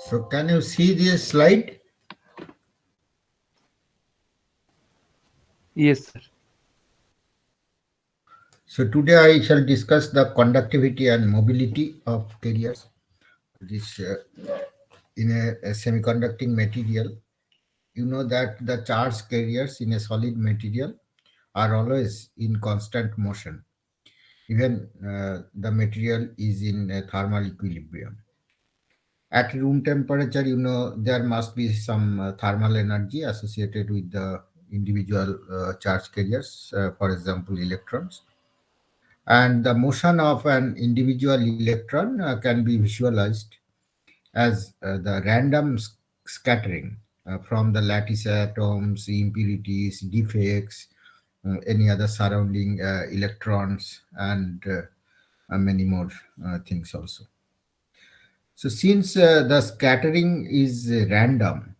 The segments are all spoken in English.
So can you see this slide? Yes, sir. So today I shall discuss the conductivity and mobility of carriers. This in a semiconducting material, you know that the charge carriers in a solid material are always in constant motion. Even the material is in a thermal equilibrium. At room temperature, you know, there must be some thermal energy associated with the individual charge carriers, for example, electrons. And the motion of an individual electron can be visualized as the random scattering from the lattice atoms, impurities, defects, any other surrounding electrons, and many more things also. So, since the scattering is random,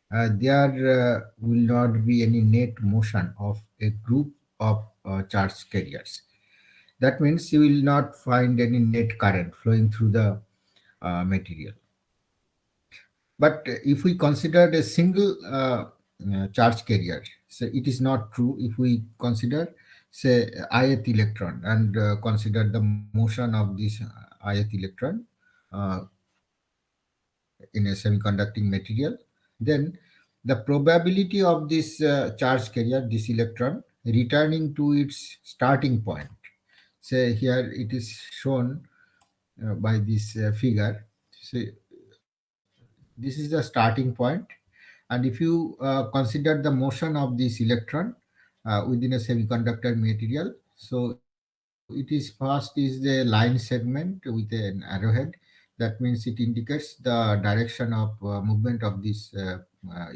there will not be any net motion of a group of charge carriers. That means you will not find any net current flowing through the material. But if we consider a single charge carrier, so it is not true. If we consider, say, ith electron and consider the motion of this ith electron uh, in a semiconducting material, then the probability of this charge carrier, this electron, returning to its starting point, say here it is shown by this figure. So this is the starting point, and if you consider the motion of this electron within a semiconductor material, so it is first is the line segment with an arrowhead. That means it indicates the direction of movement of this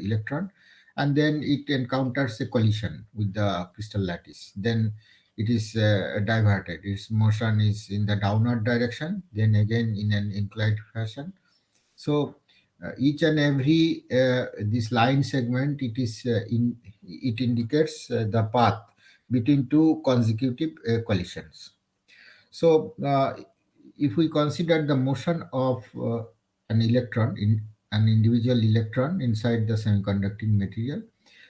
electron, and then it encounters a collision with the crystal lattice. Then it is diverted. Its motion is in the downward direction, then again in an inclined fashion. So each and every this line segment, it indicates the path between two consecutive collisions. So if we consider the motion of an electron in an individual electron inside the semiconducting material,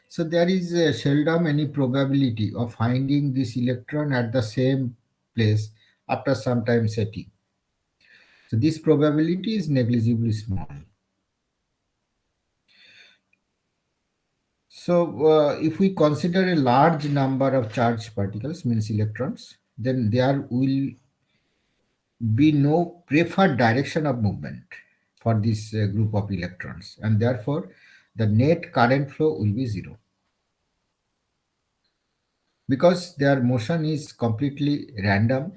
so there is seldom any probability of finding this electron at the same place after some time setting. So this probability is negligibly small. So, if we consider a large number of charged particles, means electrons, then there will be no preferred direction of movement for this group of electrons, and therefore the net current flow will be zero because their motion is completely random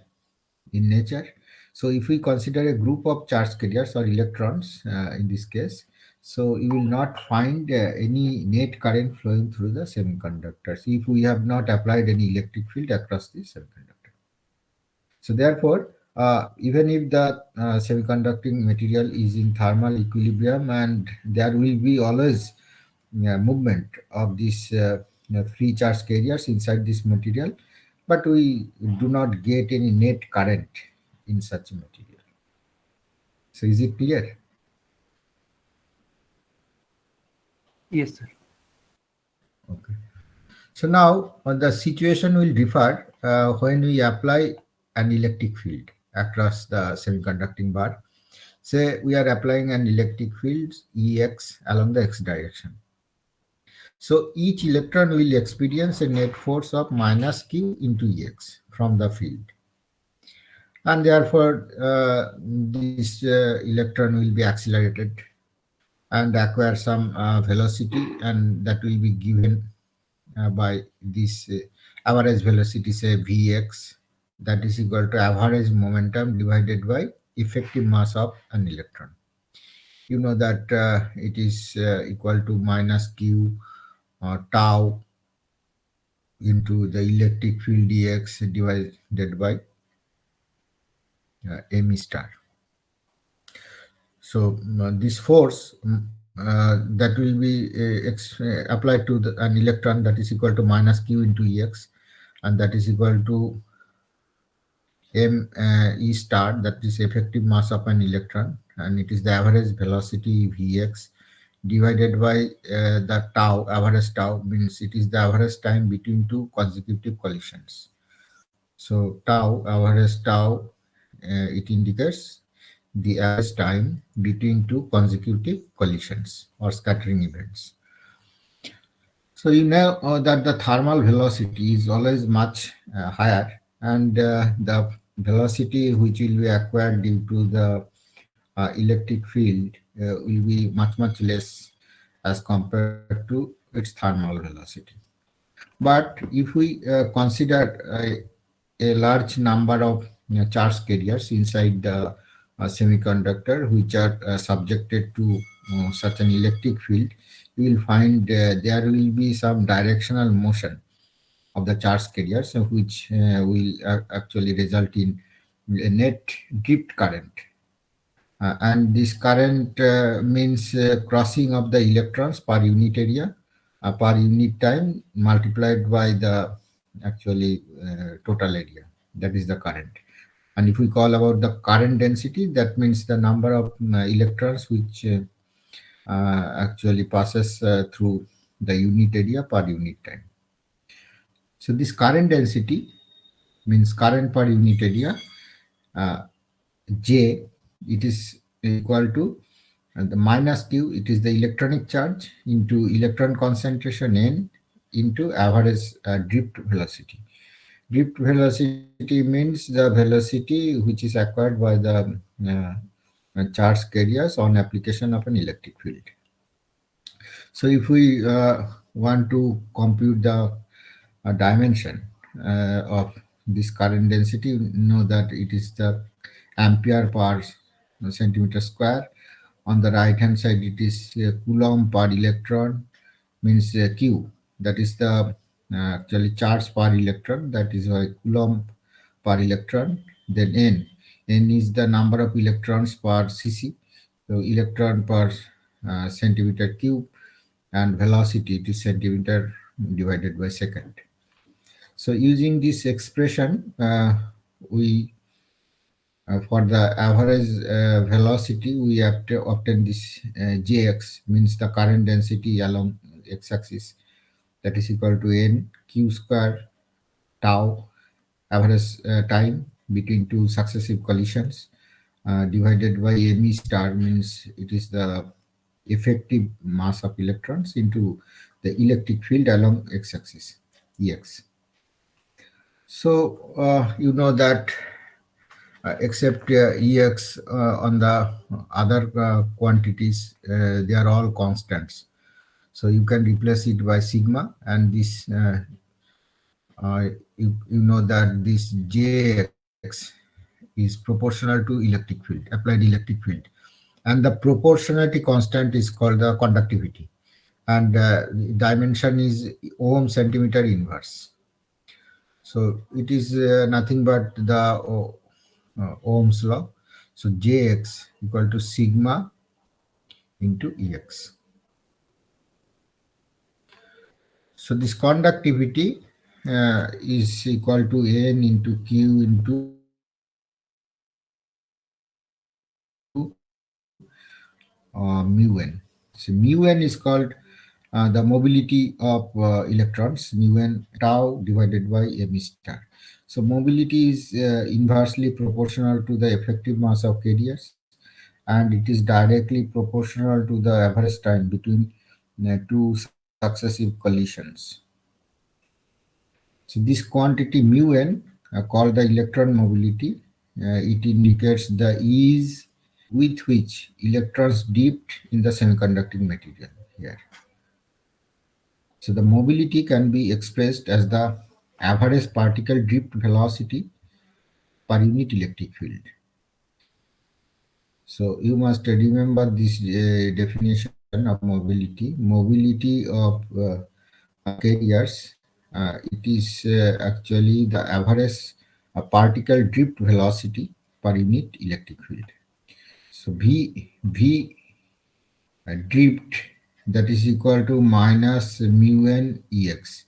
in nature. So, if we consider a group of charge carriers or electrons in this case, so you will not find any net current flowing through the semiconductors if we have not applied any electric field across the semiconductor. So, therefore, even if the semiconducting material is in thermal equilibrium and there will be always movement of these free charge carriers inside this material, but we do not get any net current in such a material. So is it clear? Yes, sir. Okay. So now the situation will differ when we apply an electric field across the semiconducting bar. Say we are applying an electric field Ex along the x direction. So each electron will experience a net force of minus q into Ex from the field. And therefore, this electron will be accelerated and acquire some velocity, and that will be given by this average velocity, say Vx, that is equal to average momentum divided by effective mass of an electron. You know that it is equal to minus q tau into the electric field dx divided by m star. So this force that will be applied to an electron, that is equal to minus q into Ex, and that is equal to m e star, that is effective mass of an electron, and it is the average velocity Vx divided by the tau, average tau means it is the average time between two consecutive collisions. So tau, average tau, it indicates the average time between two consecutive collisions or scattering events. So you know that the thermal velocity is always much higher, and the velocity which will be acquired due to the electric field will be much less as compared to its thermal velocity. But if we consider a large number of charge carriers inside the semiconductor which are subjected to such an electric field, you will find there will be some directional motion of the charge carriers which will actually result in a net drift current. And this current means crossing of the electrons per unit area per unit time multiplied by the actually total area. That is the current. And if we call about the current density, that means the number of electrons which actually passes through the unit area per unit time. So this current density means current per unit area. uh, J, it is equal to the minus Q, it is the electronic charge into electron concentration N into average drift velocity. Drift velocity means the velocity which is acquired by the charge carriers on application of an electric field. So if we want to compute the dimension of this current density, you know that it is the ampere per centimeter square. On the right hand side, it is coulomb per electron, means Q. That is the actually charge per electron. That is why coulomb per electron. Then N. N is the number of electrons per cc. So electron per centimeter cube, and velocity it is centimeter divided by second. So using this expression, we for the average velocity, we have to obtain this Jx, means the current density along x-axis, that is equal to n q square tau, average time between two successive collisions, divided by me star, means it is the effective mass of electrons into the electric field along x-axis, Ex. So you know that except Ex on the other quantities, they are all constants. So you can replace it by sigma, and this you know that this Jx is proportional to electric field, applied electric field, and the proportionality constant is called the conductivity, and dimension is ohm centimeter inverse. So it is nothing but the Ohm's law. So Jx equal to sigma into Ex. So this conductivity is equal to N into Q into mu n. So mu n is called the mobility of electrons, mu n tau divided by m star. So mobility is inversely proportional to the effective mass of carriers, and it is directly proportional to the average time between two successive collisions. So this quantity mu n, called the electron mobility, it indicates the ease with which electrons dipped in the semiconducting material here. So the mobility can be expressed as the average particle drift velocity per unit electric field. So you must remember this definition of mobility. Mobility of carriers, it is actually the average particle drift velocity per unit electric field. So V drift, that is equal to minus mu n Ex.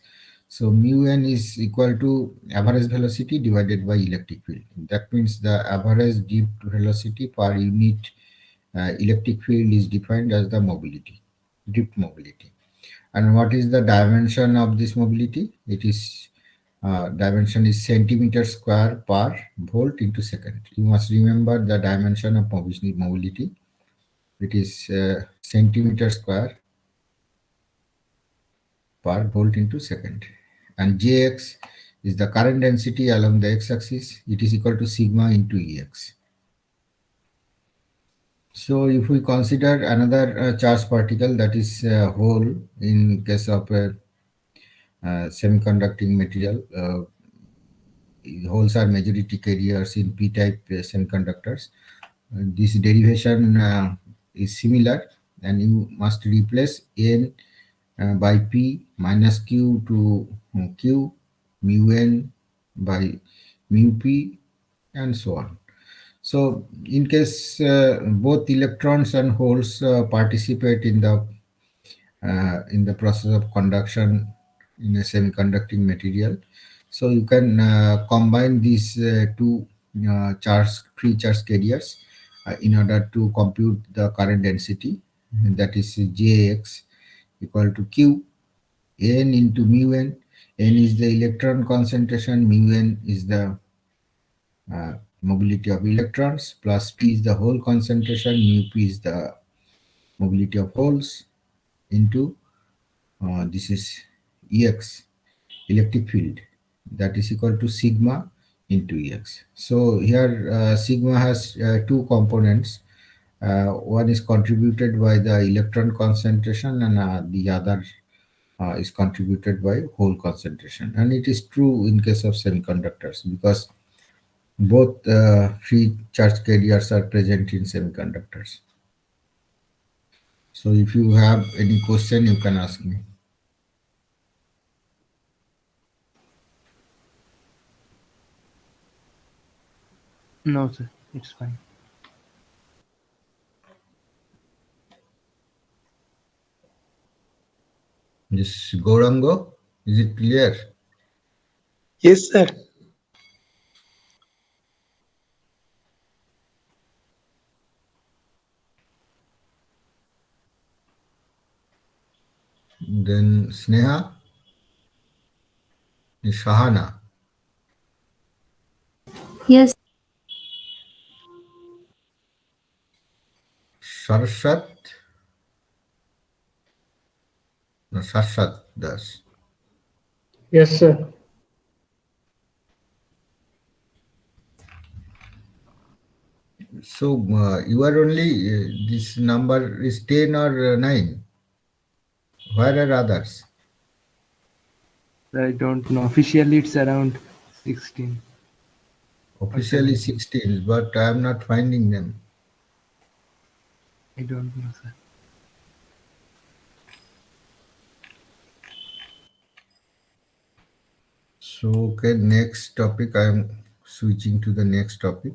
So mu n is equal to average velocity divided by electric field. That means the average drift velocity per unit electric field is defined as the mobility, drift mobility. And what is the dimension of this mobility? It is dimension is centimeter square per volt into second. You must remember the dimension of mobility. It is centimeter square per volt into second. And Jx is the current density along the x-axis. It is equal to sigma into Ex. So if we consider another charged particle, that is hole, in case of a semiconducting material, holes are majority carriers in p-type semiconductors. This derivation is similar, and you must replace n by p minus q to q, mu n by mu p, and so on. So in case both electrons and holes participate in the process of conduction in a semiconducting material, so you can combine these two free charge carriers in order to compute the current density, and that is Jx equal to q n into mu n. N is the electron concentration, mu n is the mobility of electrons, plus p is the hole concentration, mu p is the mobility of holes, into this is Ex, electric field, that is equal to sigma into Ex. So here sigma has two components. One is contributed by the electron concentration, and the other is contributed by hole concentration. And it is true in case of semiconductors, because both free charge carriers are present in semiconductors. So if you have any question, you can ask me. No, sir. It's fine. This Gaurango, is it clear? Yes, sir. Then Sneha, Shahana, Yes, Sarashat, no, Sarshat Das. Yes, sir. So you are only, this number is 10 or 9. Where are others? I don't know. Officially, it's around 16. Officially 16, but I am not finding them. I don't know, sir. So, okay, next topic, I am switching to the next topic.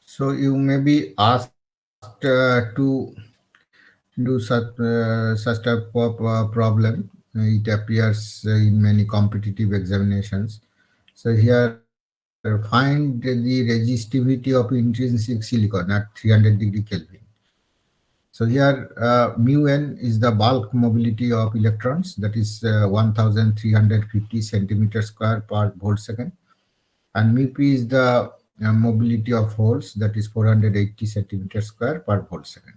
So you may be asked to do such type of problem. It appears in many competitive examinations. So here, find the resistivity of intrinsic silicon at 300 degree Kelvin. So here, mu n is the bulk mobility of electrons, that is 1,350 centimeter square per volt second, and mu p is the mobility of holes, that is 480 centimeter square per volt second.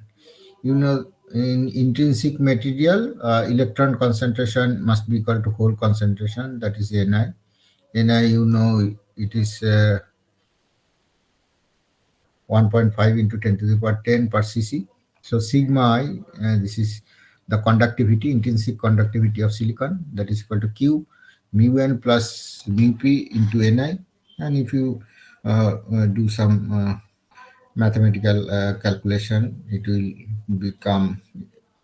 You know, in intrinsic material, electron concentration must be equal to hole concentration, that is Ni. Ni, you know, it is 1.5 into 10 to the power 10 per cc. So sigma I, this is the conductivity, intrinsic conductivity of silicon, that is equal to Q mu n plus mu p into Ni. And if you do some mathematical calculation, it will become,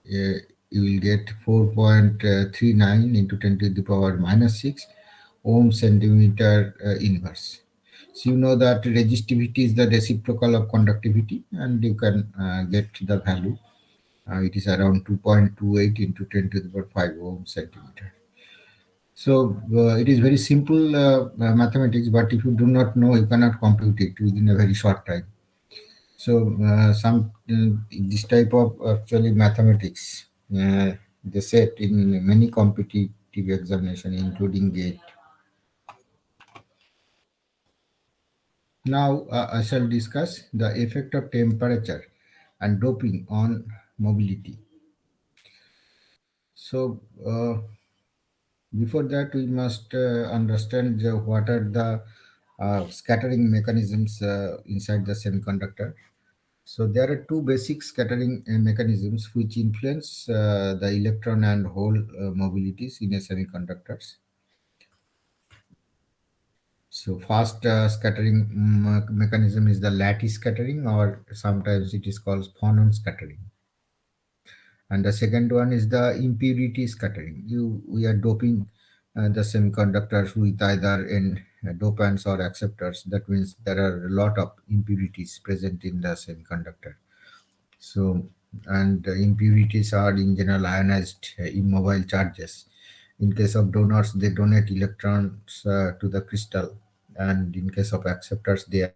you will get 4.39 into 10 to the power minus 6 ohm centimeter inverse. So you know that resistivity is the reciprocal of conductivity, and you can get the value. It is around 2.28 into 10 to the power 5 ohm centimeter. So it is very simple mathematics, but if you do not know, you cannot compute it within a very short time. So some this type of actually mathematics they set in many competitive examination, including GATE. Now I shall discuss the effect of temperature and doping on mobility. So before that, we must understand what are the scattering mechanisms inside the semiconductor. So there are two basic scattering mechanisms which influence the electron and hole mobilities in a semiconductors. So fast scattering mechanism is the lattice scattering, or sometimes it is called phonon scattering. And the second one is the impurity scattering. We are doping the semiconductors with either in dopants or acceptors. That means there are a lot of impurities present in the semiconductor. So, and impurities are in general ionized immobile charges. In case of donors, they donate electrons to the crystal, and in case of acceptors, they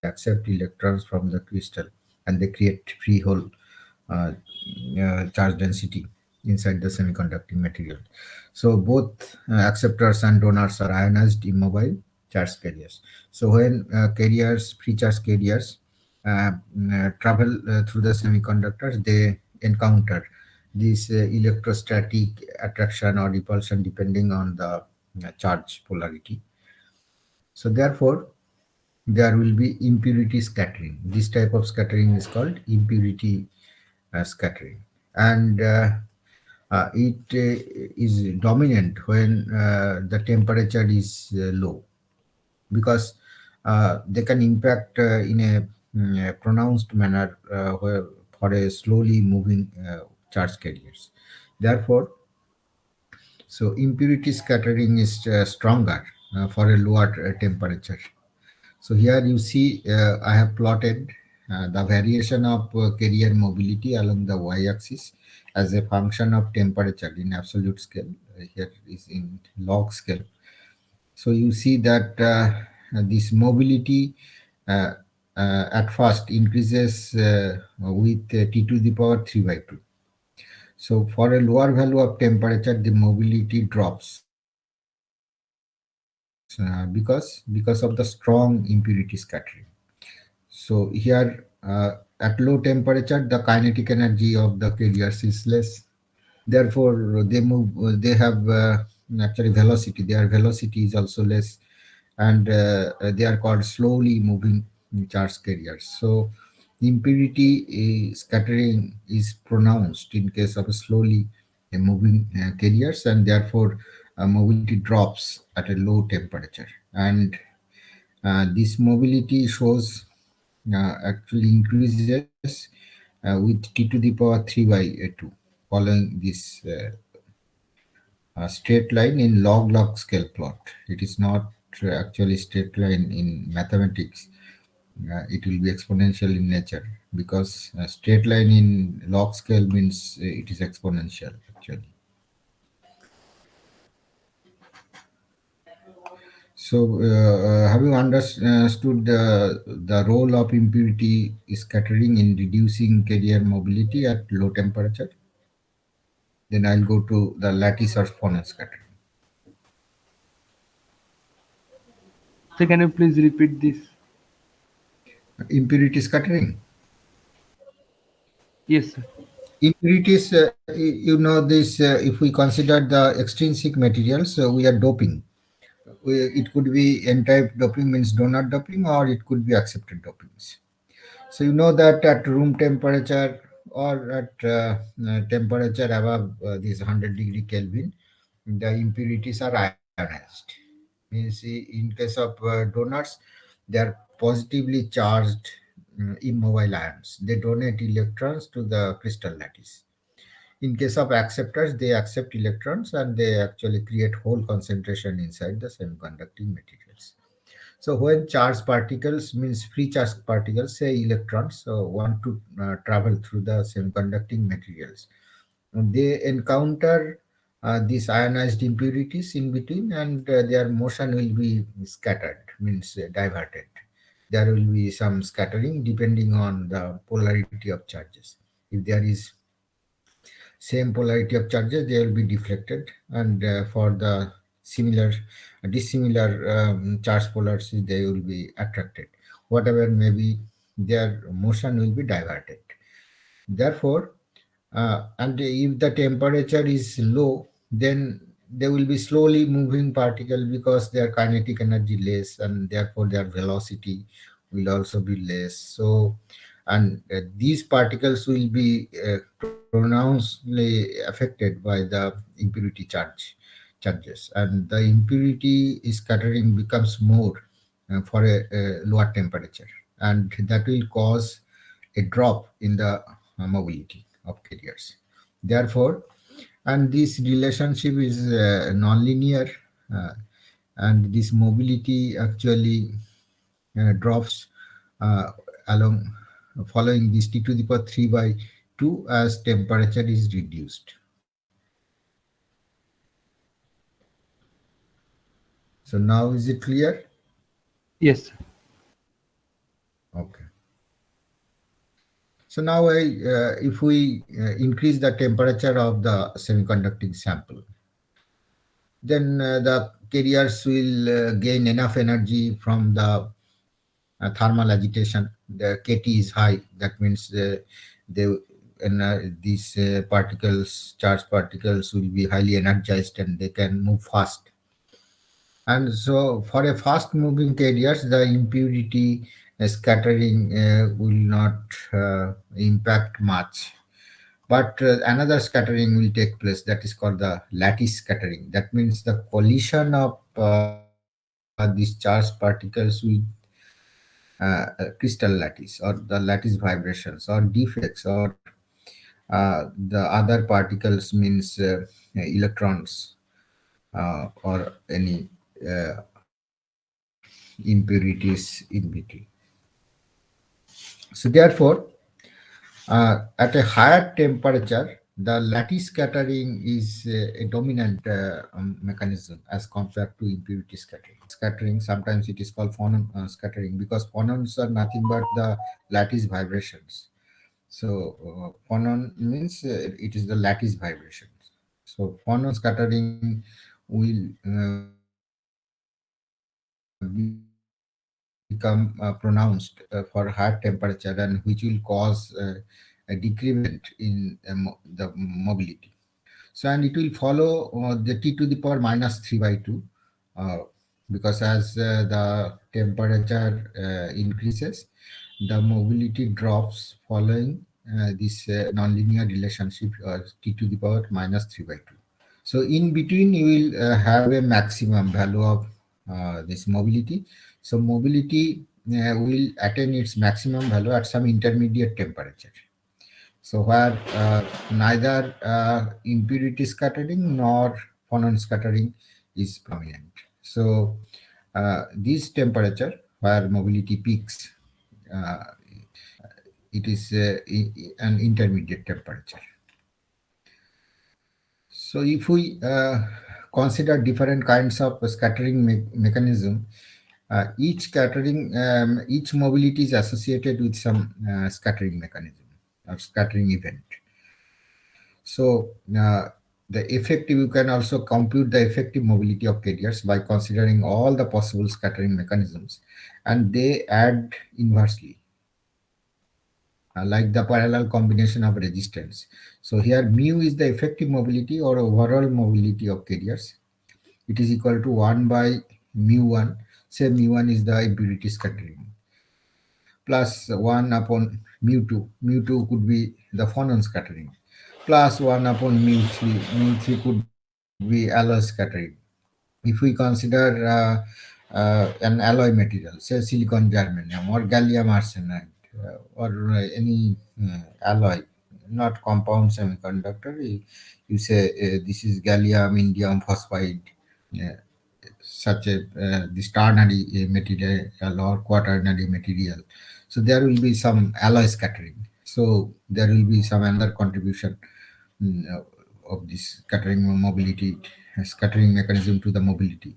accept electrons from the crystal, and they create free hole uh, charge density inside the semiconducting material. So both acceptors and donors are ionized immobile charge carriers. So when carriers, free charge carriers, travel through the semiconductors, they encounter this electrostatic attraction or repulsion depending on the charge polarity. So therefore, there will be impurity scattering. This type of scattering is called impurity scattering, and it is dominant when the temperature is low, because they can impact in a pronounced manner for a slowly moving charge carriers. Therefore, so impurity scattering is stronger for a lower temperature. So here you see I have plotted the variation of carrier mobility along the y-axis as a function of temperature in absolute scale. Here is in log scale. So you see that this mobility uh, at first increases with t to the power 3 by 2. So for a lower value of temperature, the mobility drops because of the strong impurity scattering. So here at low temperature, the kinetic energy of the carriers is less. Therefore, they move. They have actually velocity. Their velocity is also less, and they are called slowly moving charge carriers. So impurity scattering is pronounced in case of slowly moving carriers, and therefore mobility drops at a low temperature. And this mobility shows actually increases with t to the power 3 by 2 following this straight line in log scale plot. It is not actually straight line in mathematics. It will be exponential in nature, because straight line in log scale means it is exponential actually. So, have you understood the role of impurity scattering in reducing carrier mobility at low temperature? Then I'll go to the lattice or Phonon scattering. So can you please repeat this? Impurity scattering. Yes, sir. Impurities, you know this, if we consider the extrinsic materials, we are doping. It could be n-type doping, means donor doping, or it could be accepted dopings. So you know that at room temperature or at temperature above this 100 degree Kelvin, the impurities are ionized. Means in case of donors, their positively charged immobile ions. They donate electrons to the crystal lattice. In case of acceptors, they accept electrons and they actually create hole concentration inside the semiconducting materials. So when charged particles, means free charged particles, say electrons, want to travel through the semiconducting materials, they encounter these ionized impurities in between, and their motion will be scattered, means diverted. There will be some scattering depending on the polarity of charges. If there is same polarity of charges, they will be deflected, and for the similar dissimilar charge polarities, they will be attracted. Whatever may be, their motion will be diverted. Therefore, and if the temperature is low, then they will be slowly moving particle because their kinetic energy less, and therefore their velocity will also be less. So, and these particles will be pronouncedly affected by the impurity charges, and the impurity scattering becomes more for a lower temperature, and that will cause a drop in the mobility of carriers. Therefore, and this relationship is nonlinear, uh, and this mobility actually drops uh, along following this t to the power 3 by 2 as temperature is reduced. So now is it clear? Yes. Okay. So now if we increase the temperature of the semiconducting sample, then the carriers will gain enough energy from the thermal agitation. The KT is high. That means they and these particles, charged particles, will be highly energized and they can move fast. And so, for a fast-moving carriers, the impurity scattering will not impact much. But another scattering will take place, that is called the lattice scattering. That means the collision of these charged particles with crystal lattice, or the lattice vibrations, or defects, or the other particles, means electrons or any uh, impurities in between. So therefore, at a higher temperature, the lattice scattering is a dominant mechanism as compared to impurity scattering. Scattering, sometimes it is called phonon scattering, because phonons are nothing but the lattice vibrations. So phonon means it is the lattice vibrations. So phonon scattering will become pronounced for higher temperature, and which will cause a decrement in the mobility. So, and it will follow the t to the power minus 3 by 2, uh, because as the temperature increases, the mobility drops following this nonlinear relationship, t to the power minus 3 by 2. So in between, you will have a maximum value of this mobility. So mobility will attain its maximum value at some intermediate temperature. So where neither impurity scattering nor phonon scattering is prominent. So this temperature where mobility peaks, uh, it is an intermediate temperature. So if we consider different kinds of scattering mechanism, each mobility is associated with some scattering mechanism or scattering event. So the effective, you can also compute the effective mobility of carriers by considering all the possible scattering mechanisms, and they add inversely, like the parallel combination of resistance. So here mu is the effective mobility or overall mobility of carriers. It is equal to 1 by mu1. Say mu1 is the impurity scattering, plus 1 upon mu2. Mu2 could be the phonon scattering, plus 1 upon mu3. Mu3 could be alloy scattering. If we consider an alloy material, say silicon germanium or gallium arsenide, or any alloy, not compound semiconductor. You say this is gallium, indium phosphide, uh, such a this ternary material or quaternary material. So there will be some alloy scattering. So there will be some another contribution of this scattering mechanism to the mobility.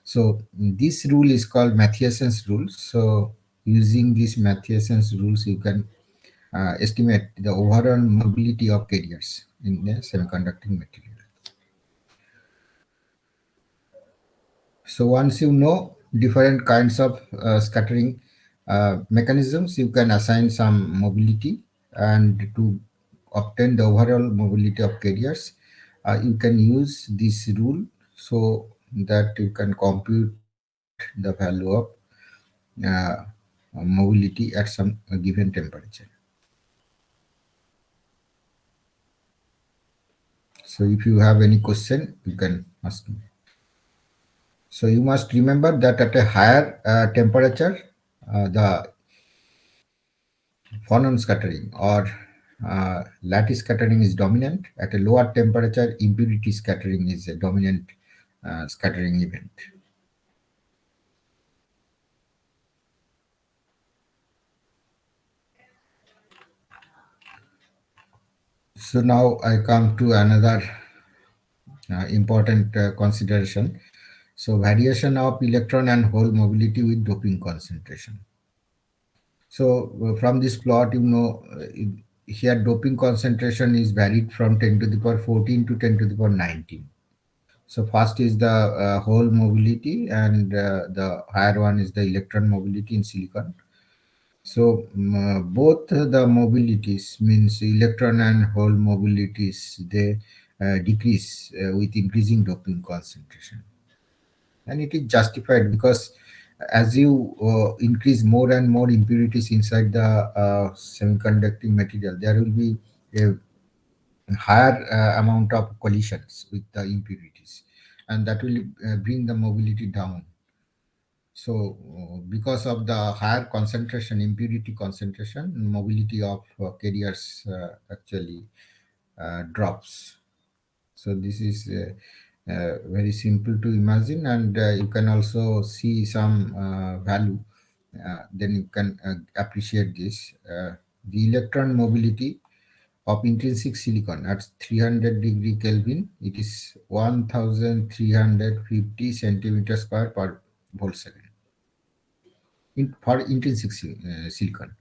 So this rule is called Mathiassen's rule. So using these Mathiassen's rules, you can estimate the overall mobility of carriers in the semiconducting material. So once you know different kinds of scattering mechanisms, you can assign some mobility, and to obtain the overall mobility of carriers, you can use this rule so that you can compute the value of uh, mobility at some given temperature. So if you have any question, you can ask me. So you must remember that at a higher temperature, the phonon scattering or lattice scattering is dominant. At a lower temperature, impurity scattering is a dominant scattering event. So now I come to another important consideration. So variation of electron and hole mobility with doping concentration. So from this plot, here doping concentration is varied from 10 to the power 14 to 10 to the power 19. So first is the hole mobility, and the higher one is the electron mobility in silicon. So both the mobilities, means electron and hole mobilities, they decrease with increasing doping concentration. And it is justified because as you increase more and more impurities inside the semiconducting material, there will be a higher amount of collisions with the impurities, and that will bring the mobility down. So because of the higher concentration, impurity concentration, mobility of carriers actually drops. So this is very simple to imagine, and you can also see some value. Then you can appreciate this. The electron mobility of intrinsic silicon at 300 degree Kelvin, it is 1350 centimeter square per volt second for intrinsic silicon.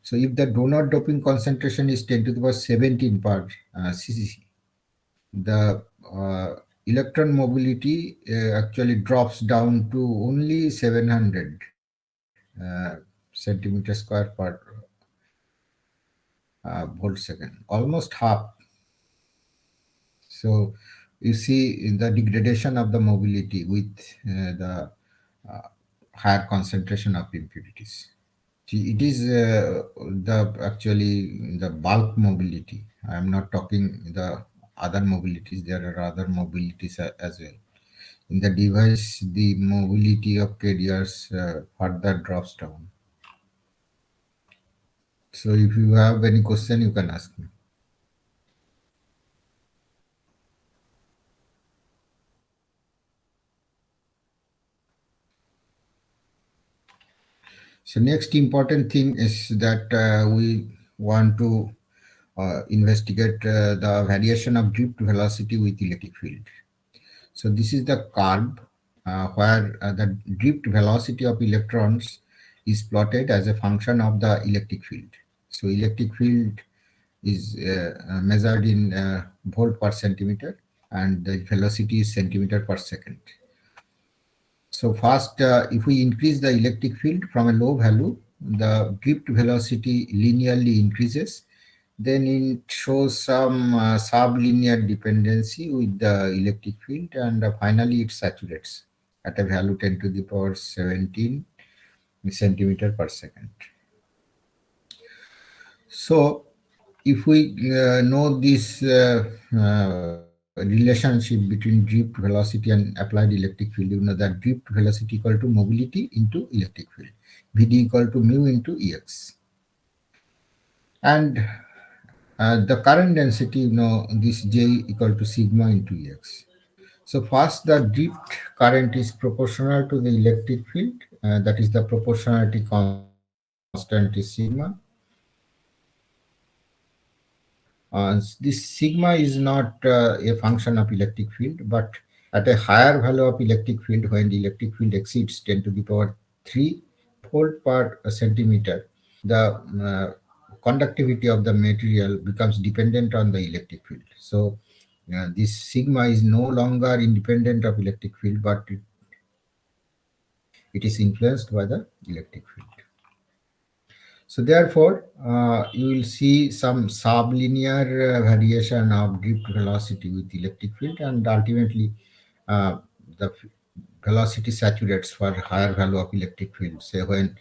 So if the donor doping concentration is 10 to the power 17 per ccc, the electron mobility actually drops down to only 700 centimeter square per volt second, almost half. So you see the degradation of the mobility with the higher concentration of impurities. See, it is the actually the bulk mobility. I am not talking the other mobilities. There are other mobilities as well. In the device, the mobility of carriers further drops down. So if you have any question, you can ask me. So next important thing is that we want to investigate the variation of drift velocity with electric field. So this is the curve where the drift velocity of electrons is plotted as a function of the electric field. So electric field is measured in volt per centimeter, and the velocity is centimeter per second. So first, if we increase the electric field from a low value, the drift velocity linearly increases. Then it shows some sublinear dependency with the electric field, and finally it saturates at a value 10 to the power 17 centimeter per second. So if we know this relationship between drift velocity and applied electric field. You know that drift velocity equal to mobility into electric field. Vd equal to mu into Ex. And the current density, this J equal to sigma into Ex. So first, the drift current is proportional to the electric field. That is the proportionality constant is sigma. This sigma is not a function of electric field, but at a higher value of electric field, when the electric field exceeds 10 to the power 3 volt per centimeter, the conductivity of the material becomes dependent on the electric field. So this sigma is no longer independent of electric field, but it is influenced by the electric field. So therefore, you will see some sublinear variation of drift velocity with electric field, and ultimately the velocity saturates for higher value of electric field. Say when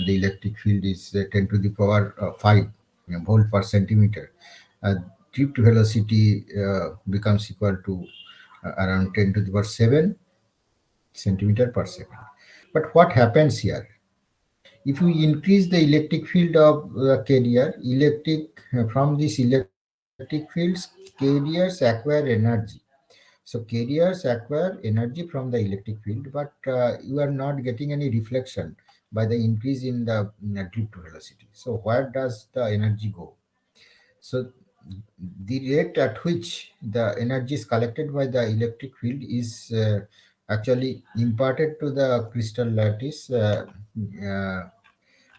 the electric field is 10 to the power 5 volt per centimeter, drift velocity becomes equal to around 10 to the power 7 centimeter per second. But what happens here? If we increase the electric field of the carrier, from this electric fields, carriers acquire energy. So carriers acquire energy from the electric field, but you are not getting any reflection by the increase in the drift velocity. So where does the energy go? So the rate at which the energy is collected by the electric field is actually imparted to the crystal lattice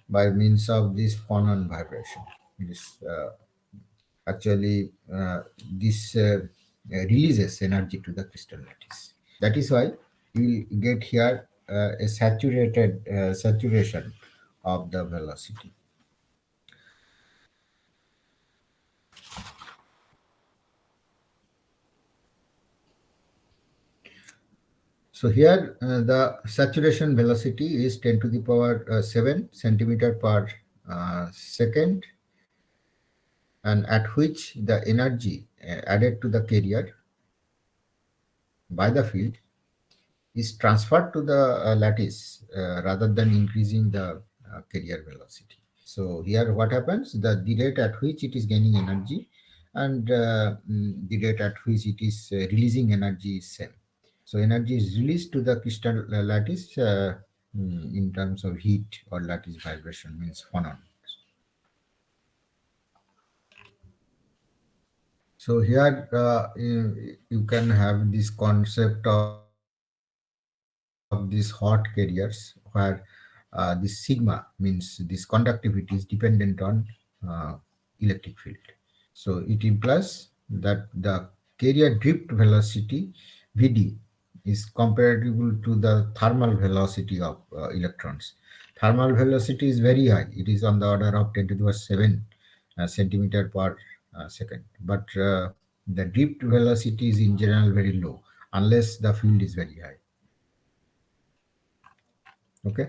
by means of this phonon vibration. This releases energy to the crystal lattice. That is why you will get here a saturation of the velocity. So here the saturation velocity is 10 to the power 7 centimeter per second, and at which the energy added to the carrier by the field is transferred to the lattice rather than increasing the carrier velocity. So here what happens, the rate at which it is gaining energy and the rate at which it is releasing energy is same. So energy is released to the crystal lattice in terms of heat or lattice vibration, means phonon. So here you can have this concept of these hot carriers where this sigma means this conductivity is dependent on electric field. So it implies that the carrier drift velocity Vd is comparable to the thermal velocity of electrons. Thermal velocity is very high. It is on the order of 10 to the power 7 centimeter per second. But the drift velocity is in general very low unless the field is very high. Okay.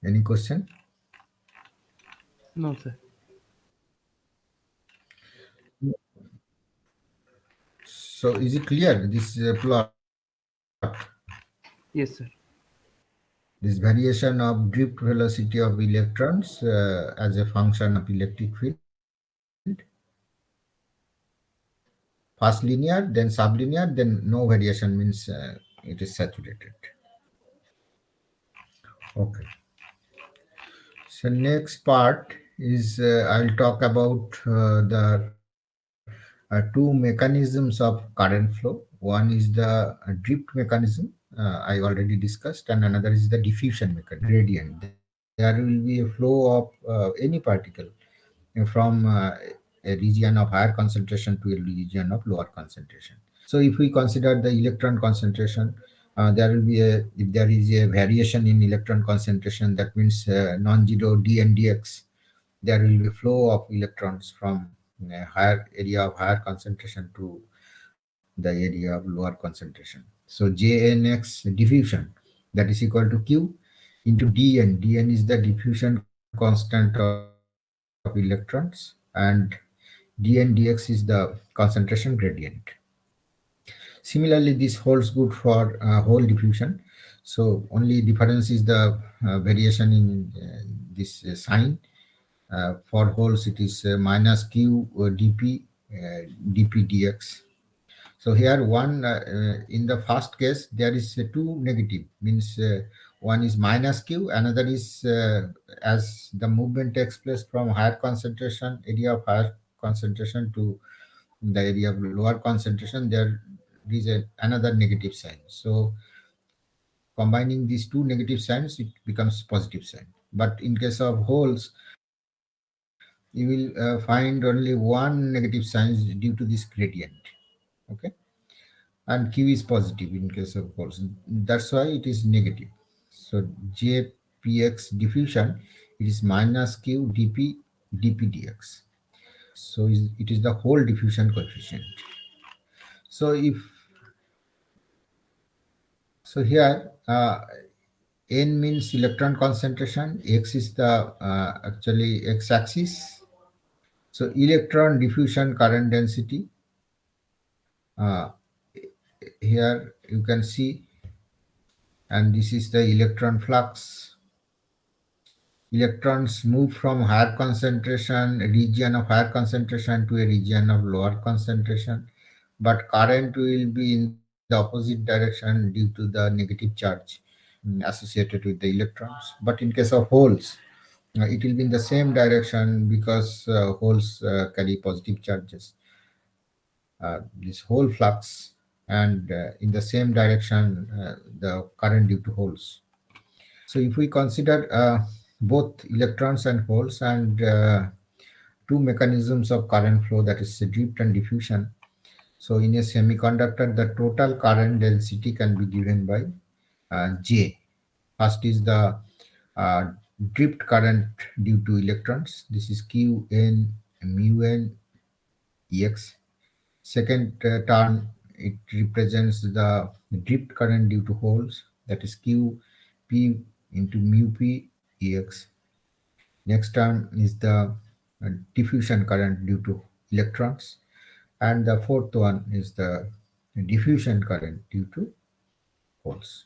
Any question? No, sir. So is it clear this plot? Yes, sir. This variation of drift velocity of electrons as a function of electric field. First linear, then sublinear, then no variation, means it is saturated. Okay. So next part is I'll talk about the two mechanisms of current flow. One is the drift mechanism, I already discussed, and another is the diffusion mechanism, gradient. There will be a flow of any particle from a region of higher concentration to a region of lower concentration. So if we consider the electron concentration, there will be if there is a variation in electron concentration, that means non-zero d and dx, there will be a flow of electrons from a higher area of higher concentration to the area of lower concentration. So Jnx diffusion, that is equal to Q into dn. Dn is the diffusion constant of electrons, and dx dn dx is the concentration gradient. Similarly, this holds good for hole diffusion. So only difference is the variation in this sign. For holes, it is minus q dp dp dx. So here in the first case, there is two negative, means one is minus q, another is as the movement takes place from higher concentration, area of higher concentration to the area of lower concentration, there is another negative sign. So combining these two negative signs, it becomes positive sign. But in case of holes, you will find only one negative sign due to this gradient. Okay, and q is positive in case of holes. That's why it is negative. So jpx diffusion, it is minus q dp dp dx. So it is the whole diffusion coefficient. So if so here n means electron concentration, x is the actually x-axis. So electron diffusion current density, uh, here you can see, and this is the electron flux. Electrons move from higher concentration, region of higher concentration to a region of lower concentration, but current will be in the opposite direction due to the negative charge associated with the electrons. But in case of holes, it will be in the same direction because holes carry positive charges. This whole flux and in the same direction the current due to holes. So if we consider both electrons and holes and two mechanisms of current flow, that is drift and diffusion. So in a semiconductor, the total current density can be given by J. First is the uh, drift current due to electrons. This is Q n mu n ex. Second term, it represents the drift current due to holes, that is Q p into mu p ex. Next term is the diffusion current due to electrons, and the fourth one is the diffusion current due to holes.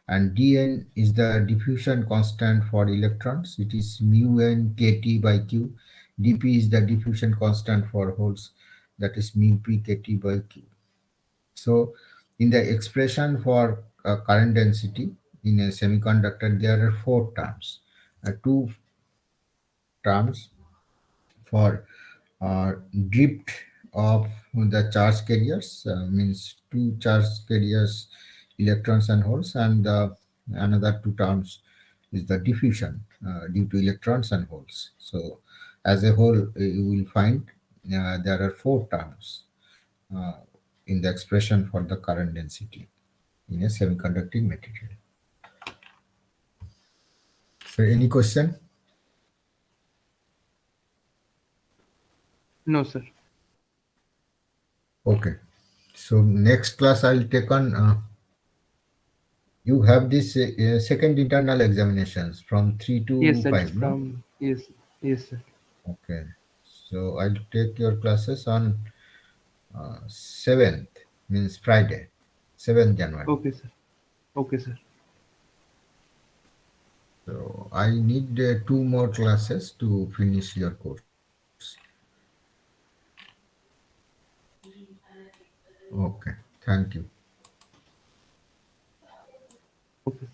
And dn is the diffusion constant for electrons. It is mu n kt by q. dp is the diffusion constant for holes, that is mu p kt by q. So in the expression for current density in a semiconductor, there are four terms. Two terms for drift of the charge carriers, means two charge carriers, electrons and holes, and another two terms is the diffusion due to electrons and holes. So as a whole, you will find there are four terms uh, in the expression for the current density in a semiconducting material. So any question? No, sir. Okay. So next class I'll take on, you have this second internal examinations from 3 Yes, to sir. 5, no? Yes, sir. Okay. So I'll take your classes on 7th, means Friday, 7th January. Okay, sir. Okay, sir. So I need two more classes to finish your course. Okay. Thank you. Okay.